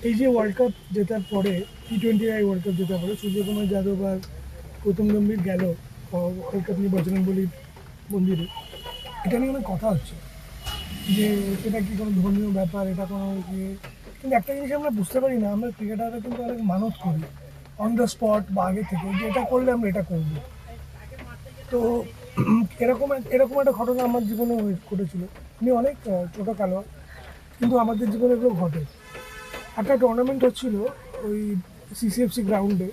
এই যে world cup জেতার পরে টি-20 ওয়ার্ল্ড কাপ জেতার পরে সূর্যকুমার যাদব আর গৌতম গম্ভীর গেল ওয়ার্ল্ড কাপ নিয়ে বজরংবলী মন্দিরে। এটা নিয়ে অনেক কথা হচ্ছে যে এটা কি কোনো ধর্মীয় ব্যাপার, এটা কোনো ইয়ে। কিন্তু একটা জিনিস আমরা বুঝতে পারি না, আমরা ক্রিকেটাররা কিন্তু অনেক মানত করি অন দ্য স্পট বা আগে থেকে যে এটা করলে আমরা এটা করবো। তো এরকম একটা ঘটনা আমার জীবনে ঘটেছিল। আমি অনেক ছোটো খেলোয়াড়, কিন্তু আমাদের জীবনে এগুলো ঘটে। একটা টুর্নামেন্ট হচ্ছিল ওই সিসিএফসি গ্রাউন্ডে।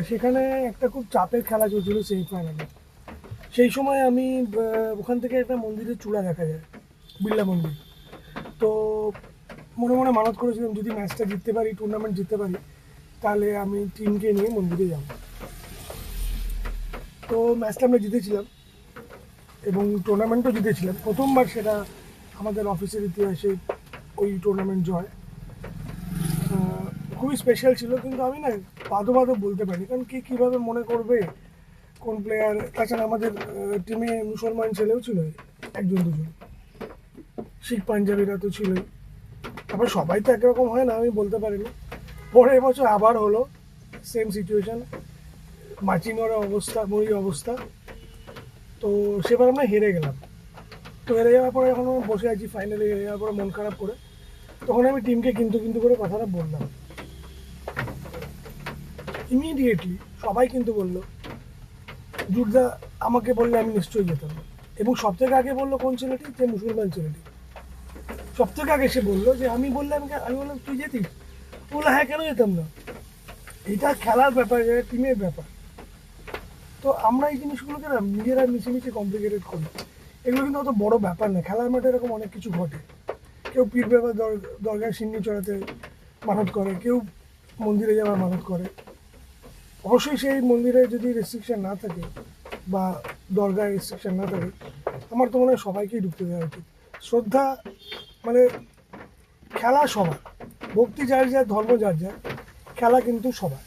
সেখানে একটা খুব চাপের খেলা চলছিল সেমিফাইনালে। সেই সময় আমি ওখান থেকে একটা মন্দিরের চূড়া দেখা যায়, বিড়লা মন্দির। তো মনে মনে মানত করেছিলাম যদি ম্যাচটা জিততে পারি, টুর্নামেন্ট জিততে পারি, তাহলে আমি টিমকে নিয়ে মন্দিরে যাব। তো ম্যাচটা আমরা জিতেছিলাম এবং টুর্নামেন্টও জিতেছিলাম, প্রথমবার সেটা আমাদের অফিসের ইতিহাসে ওই টুর্নামেন্ট জয়। খুবই স্পেশাল ছিল, কিন্তু আমি না বাদো বাদো বলতে পারি, কারণ কে কীভাবে মনে করবে কোন প্লেয়ার। তাছাড়া আমাদের টিমে মুসলমান ছেলেও ছিল, একজন দুজন, শিখ পাঞ্জাবিরা তো ছিলই। তারপর সবাই তো একরকম হয় না, আমি বলতে পারিনি। পরের বছর আবার হলো সেম সিচুয়েশান, মাচিনোর অবস্থা, ওই অবস্থা। তো সেবার আমরা হেরে গেলাম। তো হেরে যাওয়ার পরে যখন আমরা বসে আছি ফাইনালে হেরে যাওয়ার পরে মন খারাপ করে, তখন আমি টিমকে কিন্তু করে কথাটা বললাম। ইমিডিয়েটলি সবাই কিন্তু বললো, জুটদা আমাকে বললে আমি নিশ্চয়ই যেতাম। এবং সব থেকে আগে বললো কোন ছেলেটি, যে মুসলমান ছেলেটি সব থেকে আগে সে বললো যে আমি বললাম, আমি বললাম তুই যেতিস? বললো হ্যাঁ, কেন যেতাম না। এটা খেলার ব্যাপার, এটা টিমের ব্যাপার। তো আমরা এই জিনিসগুলোকে না নিজেরা মিশে কমপ্লিকেটেড করি। এগুলো কিন্তু অত বড় ব্যাপার না, খেলার মাঠে এরকম অনেক কিছু ঘটে। কেউ পীর বাবা দরগায় সিন্নি চড়াতে মানত করে, কেউ মন্দিরে যাওয়ার মানত করে। অবশ্যই সেই মন্দিরে যদি রেস্ট্রিকশন না থাকে বা দরগায় রেস্ট্রিকশন না থাকে, আমার তো মনে হয় সবাইকেই ঢুকতে দেওয়া উচিত। শ্রদ্ধা মানে খেলা সবার, ভক্তি যার যার, ধর্ম যার যার, খেলা কিন্তু সবার।